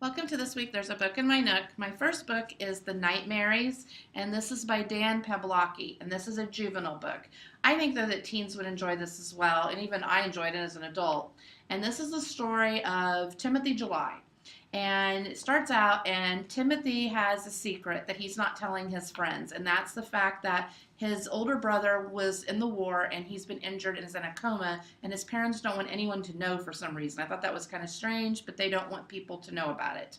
Welcome to This Week There's a Book in My Nook. My first book is The Nightmares, and this is by Dan Pawlowski, and this is a juvenile book. I think though that teens would enjoy this as well, and even I enjoyed it as an adult. And this is the story of Timothy July. And it starts out, and Timothy has a secret that he's not telling his friends, and that's the fact that his older brother was in the war and he's been injured and is in a coma, and his parents don't want anyone to know for some reason. I thought that was kind of strange, but they don't want people to know about it,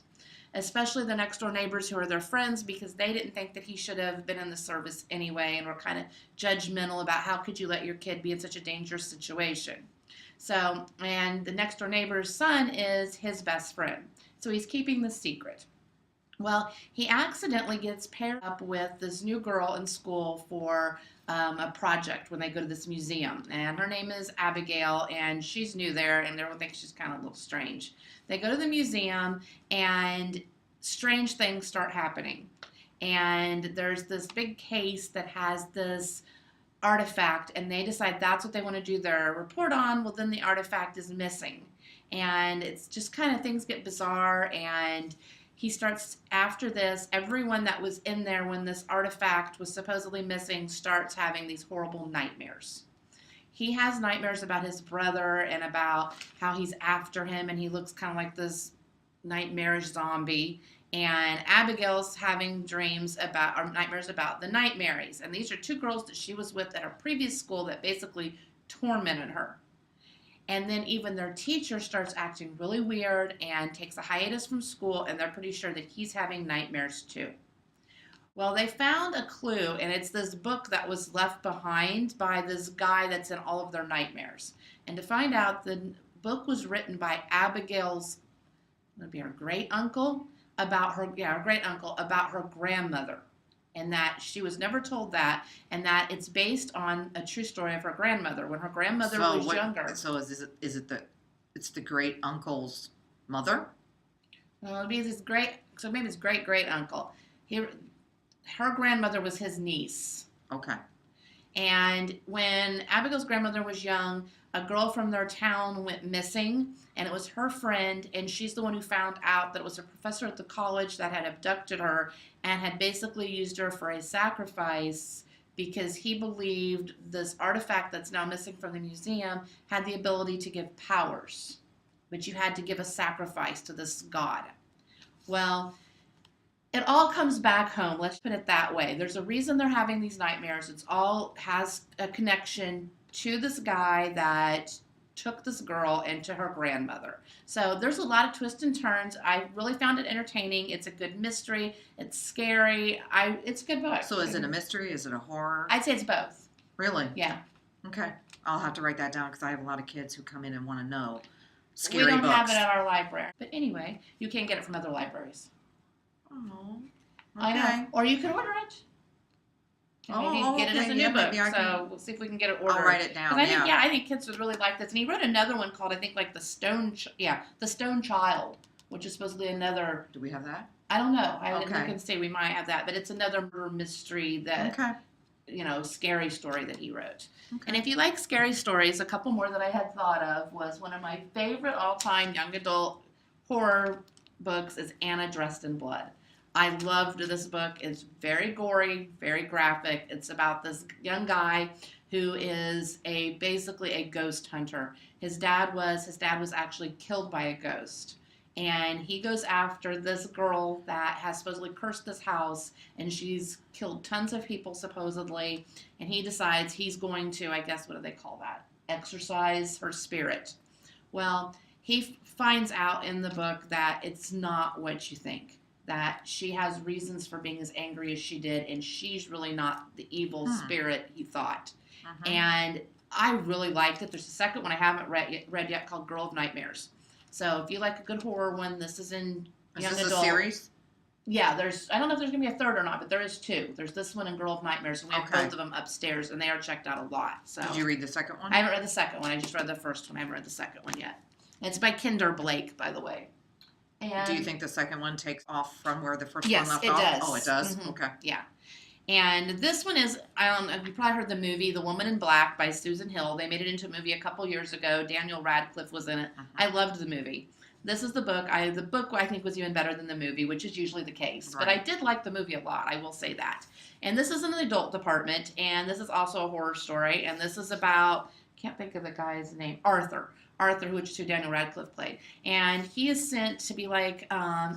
especially the next door neighbors who are their friends, because they didn't think that he should have been in the service anyway and were kind of judgmental about how could you let your kid be in such a dangerous situation. So, and the next door neighbor's son is his best friend. So he's keeping the secret. Well, he accidentally gets paired up with this new girl in school for a project when they go to this museum. And her name is Abigail, and she's new there, and everyone thinks she's kind of a little strange. They go to the museum, and strange things start happening. And there's this big case that has this artifact, and they decide that's what they want to do their report on. Well, then the artifact is missing. And it's just kind of things get bizarre, and he starts, after this, everyone that was in there when this artifact was supposedly missing starts having these horrible nightmares. He has nightmares about his brother and about how he's after him, and he looks kind of like this nightmarish zombie. And Abigail's having dreams about, or nightmares about, the Nightmares. And these are two girls that she was with at her previous school that basically tormented her. And then even their teacher starts acting really weird and takes a hiatus from school, and they're pretty sure that he's having nightmares too. Well, they found a clue, and it's this book that was left behind by this guy that's in all of their nightmares. And to find out, the book was written by Abigail's, going to be her great uncle, about her, her great uncle, about her grandmother. And that she was never told that, and that it's based on a true story of her grandmother when her grandmother was younger. So it's the great uncle's mother? Well, it'd be his great, so maybe his great great uncle. Her grandmother was his niece. Okay. And when Abigail's grandmother was young, a girl from their town went missing, and it was her friend, and she's the one who found out that it was a professor at the college that had abducted her and had basically used her for a sacrifice because he believed this artifact that's now missing from the museum had the ability to give powers, but you had to give a sacrifice to this god. Well, it all comes back home. Let's put it that way. There's a reason they're having these nightmares. It's all has a connection to this guy that took this girl and to her grandmother. So there's a lot of twists and turns. I really found it entertaining. It's a good mystery. It's scary. It's a good book. So is it a mystery? Is it a horror? I'd say it's both. Really? Yeah. Okay. I'll have to write that down because I have a lot of kids who come in and want to know scary books. We don't books. have it at our library. But anyway, you can get it from other libraries. Oh. Okay. I know. Or you can order it. And maybe get it as a new book. So we'll see if we can get it ordered. I'll write it down. I think kids would really like this. And he wrote another one called, I think, like The Stone Child, which is supposedly another. Do we have that? I don't know. I didn't look and see. We might have that, but it's another murder mystery that, scary story that he wrote. Okay. And if you like scary stories, a couple more that I had thought of was one of my favorite all-time young adult horror books is Anna Dressed in Blood. I loved this book. It's very gory, very graphic. It's about this young guy who is basically a ghost hunter. His dad was actually killed by a ghost. And he goes after this girl that has supposedly cursed this house, and she's killed tons of people supposedly. And he decides he's going to, I guess, what do they call that? Exorcise her spirit. Well, he finds out in the book that it's not what you think. That she has reasons for being as angry as she did, and she's really not the evil spirit he thought. And I really liked it. There's a second one I haven't read yet called Girl of Nightmares. So if you like a good horror one, this is in young adult. Is this a series? Yeah, I don't know if there's going to be a third or not, but there is two. There's this one and Girl of Nightmares, and we have both of them upstairs, and they are checked out a lot. So did you read the second one? I haven't read the second one. I just read the first one. I haven't read the second one yet. It's by Kinder Blake, by the way. And do you think the second one takes off from where the first one left off? Yes, it does. Oh, it does? Mm-hmm. Okay. Yeah. And this one is, you probably heard the movie The Woman in Black by Susan Hill. They made it into a movie a couple years ago. Daniel Radcliffe was in it. I loved the movie. This is the book. The book I think was even better than the movie, which is usually the case. But I Right. did like the movie a lot. I will say that. And this is in the adult department, and this is also a horror story. And this is about can't think of the guy's name, Arthur. Arthur, who Daniel Radcliffe played, and he is sent to be like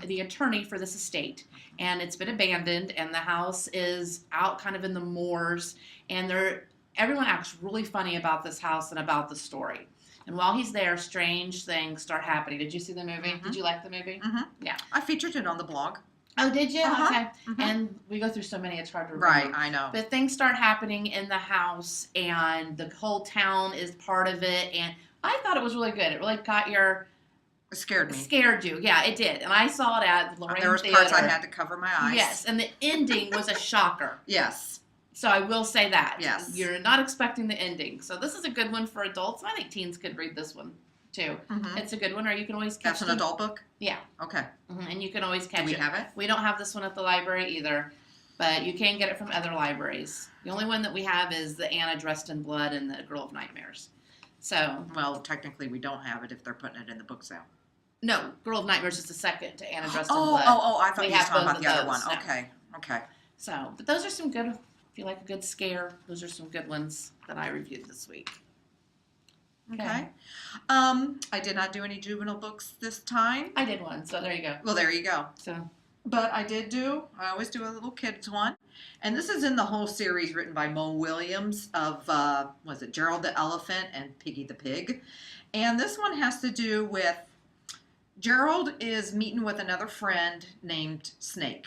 the attorney for this estate, and it's been abandoned, and the house is out kind of in the moors, and everyone acts really funny about this house and about the story. And while he's there, strange things start happening. Did you see the movie? Mhm. Did you like the movie? Mm-hmm. Yeah. I featured it on the blog. Oh, did you? Uh-huh. Okay. Mhm. And we go through so many, it's hard to remember. Right, I know. But things start happening in the house, and the whole town is part of it. And I thought it was really good. It really It scared me. scared you. Yeah, it did. And I saw it at the Lorraine There was Theater. parts I had to cover my eyes. Yes, and the ending was a shocker. Yes. So I will say that. Yes. You're not expecting the ending. So this is a good one for adults. I think teens could read this one too. Mm-hmm. It's a good one, or you can always catch That's an them. adult book? Yeah. Okay. And you can always catch Do we it. have it? We don't have this one at the library either, but you can get it from other libraries. The only one that we have is the Anna Dressed in Blood and the Girl of Nightmares. So, Well, technically we don't have it if they're putting it in the book sale. no, Girl of Nightmares is the second to Anna Dressed in Oh, Blood. I thought We you were have talking both about the of other those one. now. Okay. So, but those are some good, if you like a good scare, those are some good ones that I reviewed this week. Okay. I did not do any juvenile books this time. I did one, so there you go. Well, there you go. So, But I always do a little kids one. And this is in the whole series written by Mo Williams of, was it Gerald the Elephant and Piggy the Pig? And this one has to do with Gerald is meeting with another friend named Snake.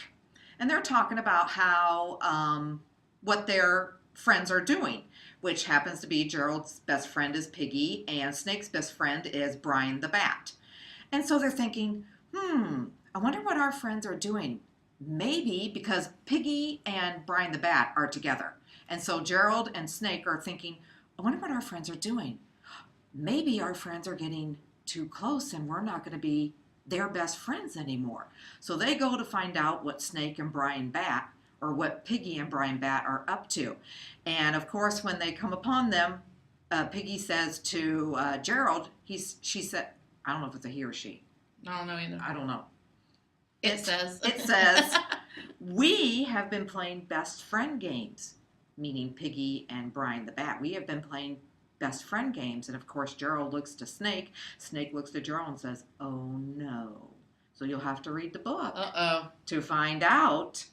And they're talking about how, what their friends are doing, which happens to be Gerald's best friend is Piggy and Snake's best friend is Brian the Bat. And so they're thinking, I wonder what our friends are doing. Maybe because Piggy and Brian the Bat are together. And so Gerald and Snake are thinking, I wonder what our friends are doing. Maybe our friends are getting too close and we're not going to be their best friends anymore. So they go to find out what Snake and Brian Bat, or what Piggy and Brian Bat are up to. And of course, when they come upon them, Piggy says to Gerald, she said, I don't know if it's a he or she. I don't know either. I don't know. It says. It says, we have been playing best friend games, meaning Piggy and Brian the Bat. We have been playing best friend games. And of course, Gerald looks to Snake. Snake looks to Gerald and says, oh no. So you'll have to read the book to find out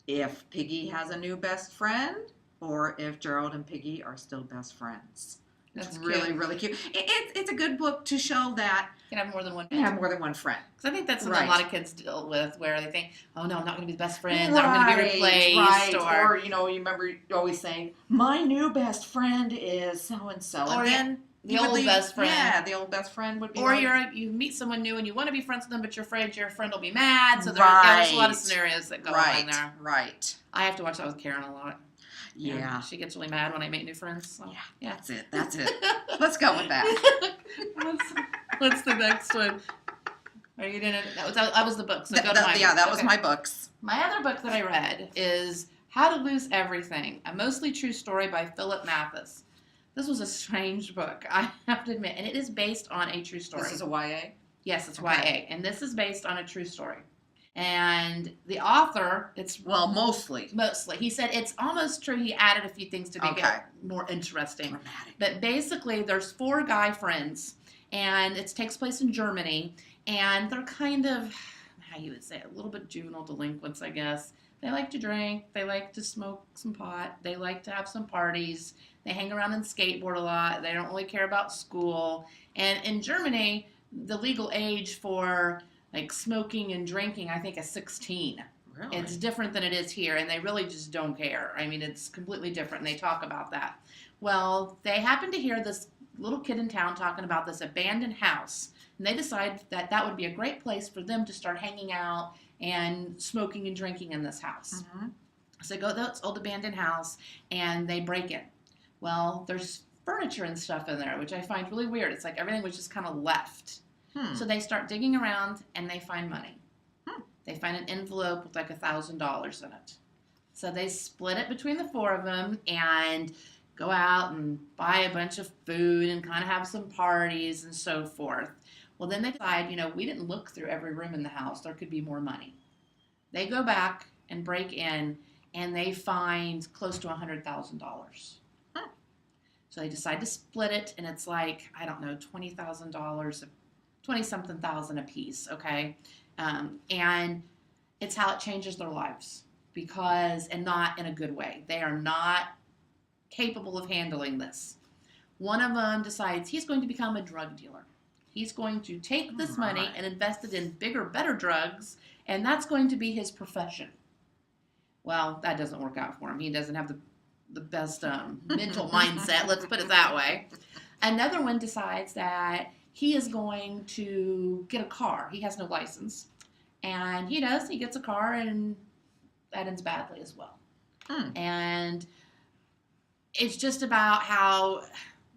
if Piggy has a new best friend or if Gerald and Piggy are still best friends. That's It's really, cute. really cute. It's a good book to show that You can have more than one. you have more than one friend. Because I think that's something Right. a lot of kids deal with, where they think, "Oh no, I'm not going to be the best friend. I'm going to be replaced." Right. Or you remember always saying, "My new best friend is so and so," Or and then the you would old leave- best friend. Yeah, the old best friend would be. Or like, you meet someone new and you want to be friends with them, but you're afraid your friend will be mad. So there's a lot of Right. scenarios that go right, on there. right. I have to watch that with Karen a lot. Yeah. And she gets really mad when I make new friends. So. Yeah. That's it. Let's go with that. What's the next one? Are you doing it? That was the book. So go to mine. That was Okay. my books. My other book that I read is How to Lose Everything, a mostly true story by Philip Mathis. This was a strange book, I have to admit, and it is based on a true story. This is a YA. Yes, it's Okay. YA, and this is based on a true story. And the author, it's Well, mostly mostly, he said it's almost true. He added a few things to make Okay. it more interesting. dramatic. But basically, there's 4 guy friends, and it takes place in Germany, and they're kind of, how you would say it, a little bit juvenile delinquents, I guess. They like to drink, they like to smoke some pot, they like to have some parties, they hang around and skateboard a lot, they don't really care about school. And in Germany, the legal age for like smoking and drinking, I think, is 16. Really? It's different than it is here, and they really just don't care. I mean, it's completely different, and they talk about that. Well, they happen to hear this little kid in town talking about this abandoned house, and they decide that that would be a great place for them to start hanging out and smoking and drinking in this house. Mhm. So they go to this old abandoned house, and they break in. Well, there's furniture and stuff in there, which I find really weird. It's like everything was just kind of left. So they start digging around, and they find money. They find an envelope with like $1,000 in it. So they split it between the 4 of them and go out and buy a bunch of food and kind of have some parties and so forth. Well, then they decide, we didn't look through every room in the house. There could be more money. They go back and break in, and they find close to $100,000. Huh. So they decide to split it, and it's like, I don't know, $20,000, 20-something thousand a piece, okay? And it's how it changes their lives and not in a good way. They are not capable of handling this. One of them decides he's going to become a drug dealer. He's going to take this money and invest it in bigger, better drugs, and that's going to be his profession. Well, that doesn't work out for him. He doesn't have the best mental mindset, let's put it that way. Another one decides that he is going to get a car. He has no license. And he does. He gets a car, and that ends badly as well. And it's just about how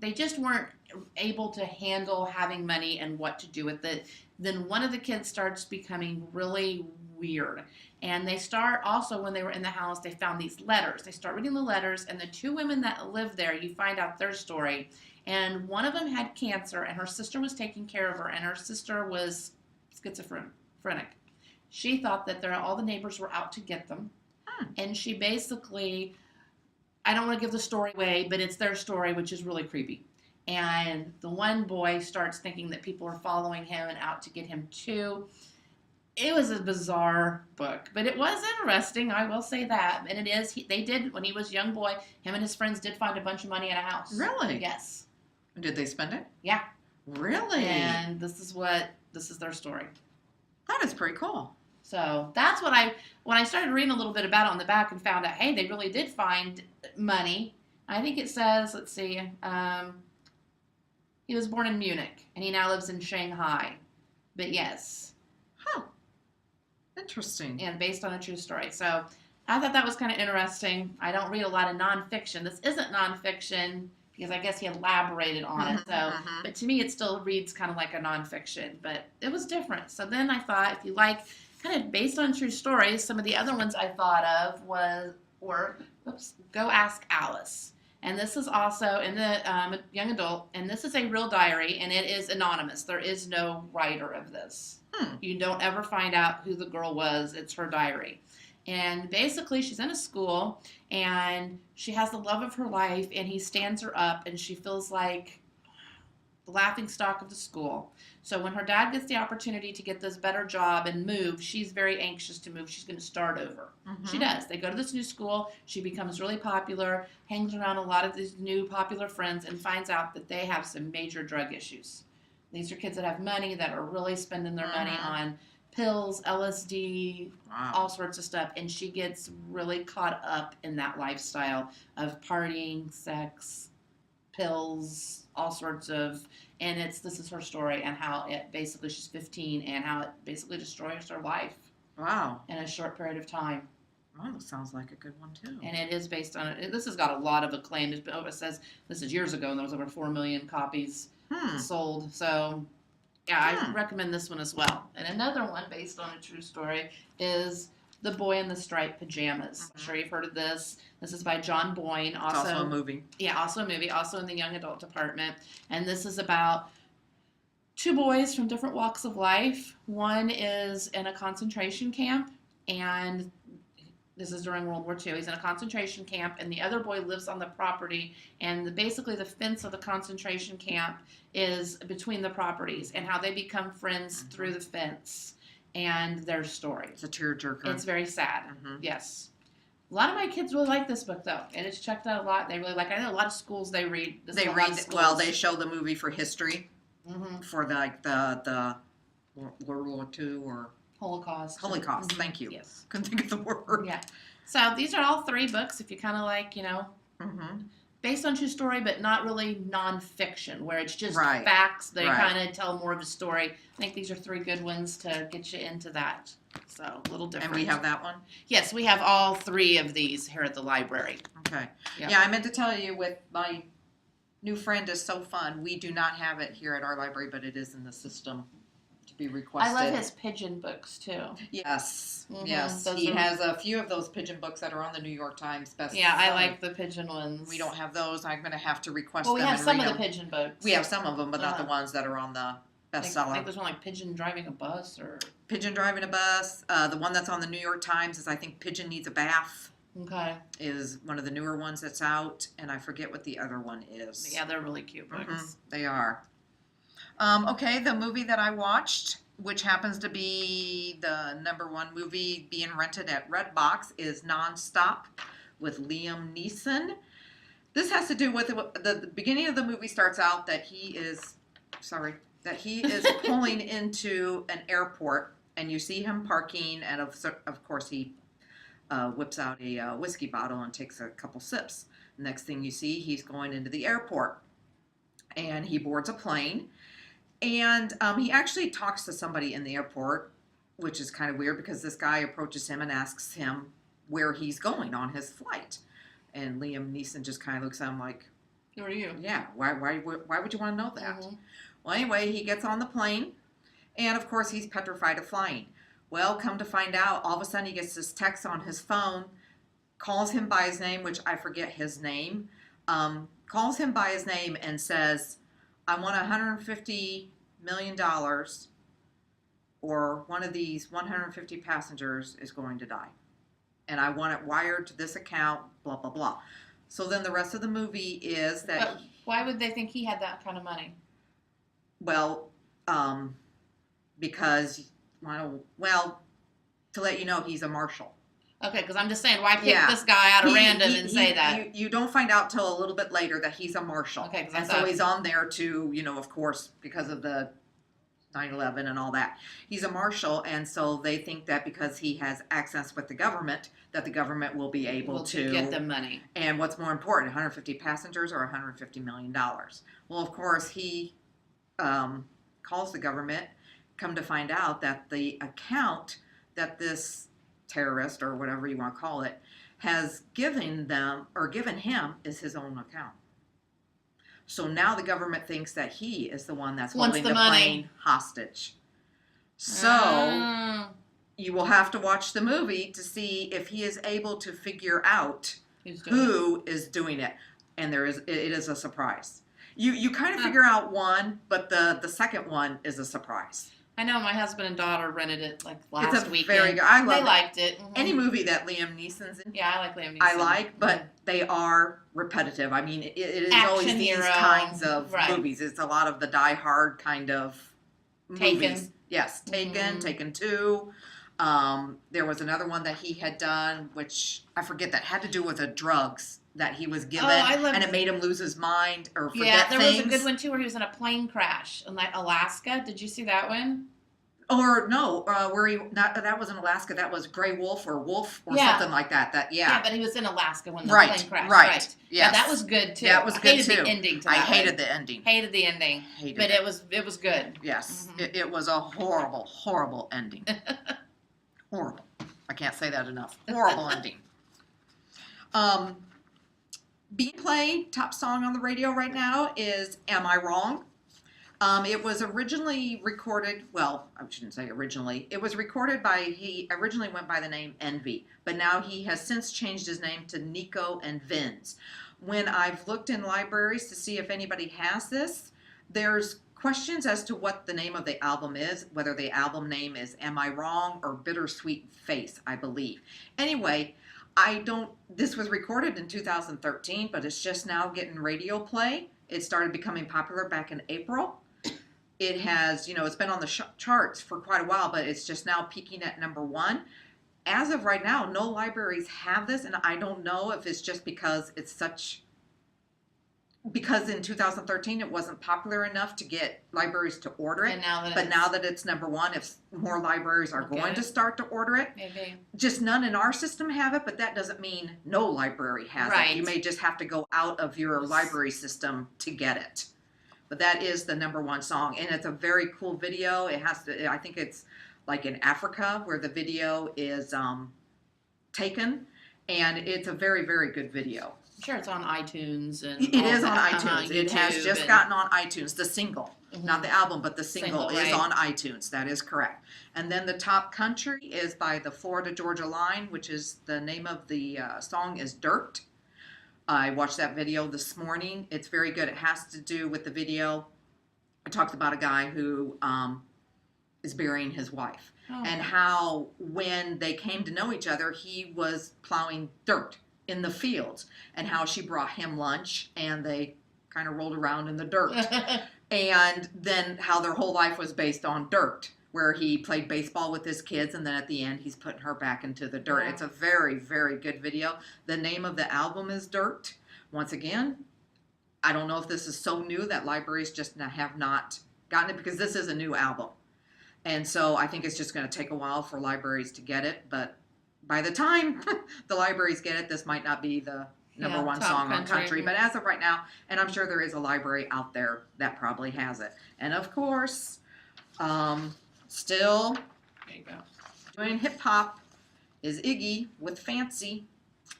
they just weren't able to handle having money and what to do with it. Then one of the kids starts becoming really weird. And they start also, when they were in the house, they found these letters. They start reading the letters, and the two women that lived there, you find out their story. And one of them had cancer, and her sister was taking care of her, and her sister was schizophrenic. She thought that all the neighbors were out to get them. And she basically, I don't want to give the story away, but it's their story, which is really creepy. And the one boy starts thinking that people are following him and out to get him too. It was a bizarre book, but it was interesting, I will say that. And it is, they did, when he was a young boy, him and his friends did find a bunch of money in a house. Really? Yes. Did they spend it? Yeah. Really? And this is their story. That is pretty cool. So that's when I started reading a little bit about it on the back and found out, hey, they really did find money. I think it says, let's see, he was born in Munich, and he now lives in Shanghai. But yes. Huh. Interesting. And based on a true story. So I thought that was kind of interesting. I don't read a lot of nonfiction. This isn't nonfiction because I guess he elaborated on it. So, but to me, it still reads kind of like a nonfiction. But it was different. So then I thought, if you like kind of based on true stories, some of the other ones I thought of were Go Ask Alice. And this is also in the young adult, and this is a real diary, and it is anonymous. There is no writer of this. You don't ever find out who the girl was. It's her diary. And basically, she's in a school, and she has the love of her life, and he stands her up, and she feels like the laughing stock of the school. So when her dad gets the opportunity to get this better job and move, she's very anxious to move. She's going to start over. She does. They go to this new school. She becomes really popular, hangs around a lot of these new popular friends, and finds out that they have some major drug issues. These are kids that have money, that are really spending their money on pills, LSD, all sorts of stuff. And she gets really caught up in that lifestyle of partying, sex, pills, all sorts of, and this is her story, and how it basically, she's 15, and how it basically destroys her life. Wow. In a short period of time. Well, that sounds like a good one, too. And it is based on it. This has got a lot of acclaim. It says this is years ago, and there was over 4 million copies sold. So, yeah, I recommend this one as well. And another one based on a true story is The Boy in the Striped Pajamas. I'm sure you've heard of this. This is by John Boyne. Also a movie. Yeah, also a movie, also in the young adult department. And this is about two boys from different walks of life. One is in a concentration camp, and this is during World War II. He's in a concentration camp, and the other boy lives on the property, and basically the fence of the concentration camp is between the properties, and how they become friends through the fence, and their story. It's a tearjerker. It's very sad. Yes. A lot of my kids really like this book, though, and it's checked out a lot. They really like it. I know a lot of schools they read. They read, well, they show the movie for history, for the World War II or Holocaust. Thank you. Yes. Couldn't think of the word. Yeah. So these are all 3 books, if you kind of like, based on true story, but not really nonfiction, where it's just facts. They kind of tell more of a story. I think these are 3 good ones to get you into that. So a little different. And we have that one? Yes, we have all 3 of these here at the library. Okay. Yep. Yeah, I meant to tell you, with my new friend is so fun. We do not have it here at our library, but it is in the system to be requested. I love his pigeon books, too. Yes. Yes. He has a few of those pigeon books that are on the New York Times bestseller. Yeah, I like the pigeon ones. We don't have those. I'm going to have to request them. Well, we have some of the pigeon books. We have some of them, but not the ones that are on the I bestseller. think there's one like Pigeon Driving a Bus or. Pigeon Driving a Bus. The one that's on the New York Times is, I think, Pigeon Needs a Bath. Okay. Is one of the newer ones that's out, and I forget what the other one is. Yeah, they're really cute books. They are. Okay, the movie that I watched, which happens to be the #1 movie being rented at Redbox, is Nonstop with Liam Neeson. This has to do with the beginning of the movie starts out that he is pulling into an airport, and you see him parking, and of course he whips out a whiskey bottle and takes a couple sips. Next thing you see, he's going into the airport, and he boards a plane, and he actually talks to somebody in the airport, which is kind of weird because this guy approaches him and asks him where he's going on his flight. And Liam Neeson just kind of looks at him like, Who are you? Yeah, why would you want to know that? Mm-hmm. Well, anyway, he gets on the plane, and of course he's petrified of flying. Well, come to find out, all of a sudden he gets this text on his phone, calls him by his name, which I forget his name, calls him by his name and says, I want $150 million, or one of these 150 passengers is going to die. And I want it wired to this account, blah, blah, blah. So then the rest of the movie is that... But why would they think he had that kind of money? Well, because, well, to let you know, he's a marshal. Okay, because I'm just saying, why pick this guy out of random and say that? You don't find out till a little bit later that he's a marshal. Okay, and so he's on there to, of course, because of the 9/11 and all that. He's a marshal, and so they think that because he has access with the government, that the government will be able to get them money. And what's more important, 150 passengers or $150 million? Well, of course, he calls the government, come to find out that the account that this terrorist, or whatever you want to call it, has given them, or given him, is his own account. So now the government thinks that he is the one that's holding the plane hostage. So you will have to watch the movie to see if he is able to figure out who is doing it. And it is a surprise. You kind of figure out one, but the second one is a surprise. I know my husband and daughter rented it like last weekend. Very good. I love They liked it. Mm-hmm. Any movie that Liam Neeson's in. Yeah, I like Liam Neeson. I like, but they are repetitive. I mean, it is Action always these hero. kinds of movies. It's a lot of the Die Hard kind of movies. Taken. Yes, Taken, Taken 2. There was another one that he had done, which I forget, that had to do with the drugs that he was given, and it made him lose his mind or forget things. Yeah, there was a good one too where he was in a plane crash in like Alaska. Did you see that one? Or no, that was in Alaska. That was Gray Wolf or Wolf or something like that. Yeah, but he was in Alaska when the plane crashed. Right. Yes. Yeah, that was good too. That was good too. I hated the ending to that. I hated the ending. Hated the ending. But it was good. Yes, it was a horrible, horrible ending. Horrible. I can't say that enough. Horrible ending. Being played, top song on the radio right now is "Am I Wrong?" It was originally recorded, well, I shouldn't say originally. It was recorded he originally went by the name Envy, but now he has since changed his name to Nico and Vinz. When I've looked in libraries to see if anybody has this, there's questions as to what the name of the album is, whether the album name is Am I Wrong or Bittersweet Face, I believe. Anyway, this was recorded in 2013, but it's just now getting radio play. It started becoming popular back in April. It has, it's been on the charts for quite a while, but it's just now peaking at #1. As of right now, no libraries have this, and I don't know if it's just because because in 2013 it wasn't popular enough to get libraries to order it. But now that it's #1, if more libraries are going to start to order it, maybe. Just none in our system have it, but that doesn't mean no library has it. You may just have to go out of your library system to get it. But that is the #1 song, and it's a very cool video. I think it's like in Africa where the video is taken, and it's a very, very good video. I'm sure it's on iTunes. It is on iTunes. It has just gotten on iTunes, the single. Not the album, but the single is on iTunes. That is correct. And then the top country is by the Florida Georgia Line, which is the name of the song is Dirt. I watched that video this morning. It's very good. It has to do with the video. I talked about a guy who is burying his wife, Oh. and how when they came to know each other, he was plowing dirt in the fields, and how she brought him lunch, and they kind of rolled around in the dirt. And then how their whole life was based on dirt, where he played baseball with his kids, and then at the end he's putting her back into the dirt. Wow. It's a very, very good video. The name of the album is Dirt. Once again, I don't know if this is so new that libraries just have not gotten it, because this is a new album. And so I think it's just going to take a while for libraries to get it. But by the time the libraries get it, this might not be the number one top song on country. But as of right now, and I'm sure there is a library out there that probably has it. And of course, still There you go. doing hip hop is Iggy with Fancy.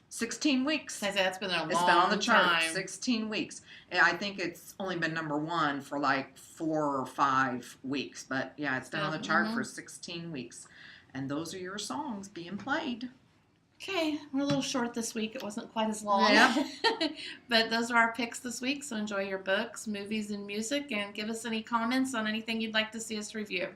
16 weeks. That's been a long time. It's been on the chart 16 weeks. And I think it's only been number one for like 4 or 5 weeks. But yeah, it's been on the chart for 16 weeks. And those are your songs being played. Okay, we're a little short this week. It wasn't quite as long. Yeah. But those are our picks this week. So enjoy your books, movies, and music. And give us any comments on anything you'd like to see us review.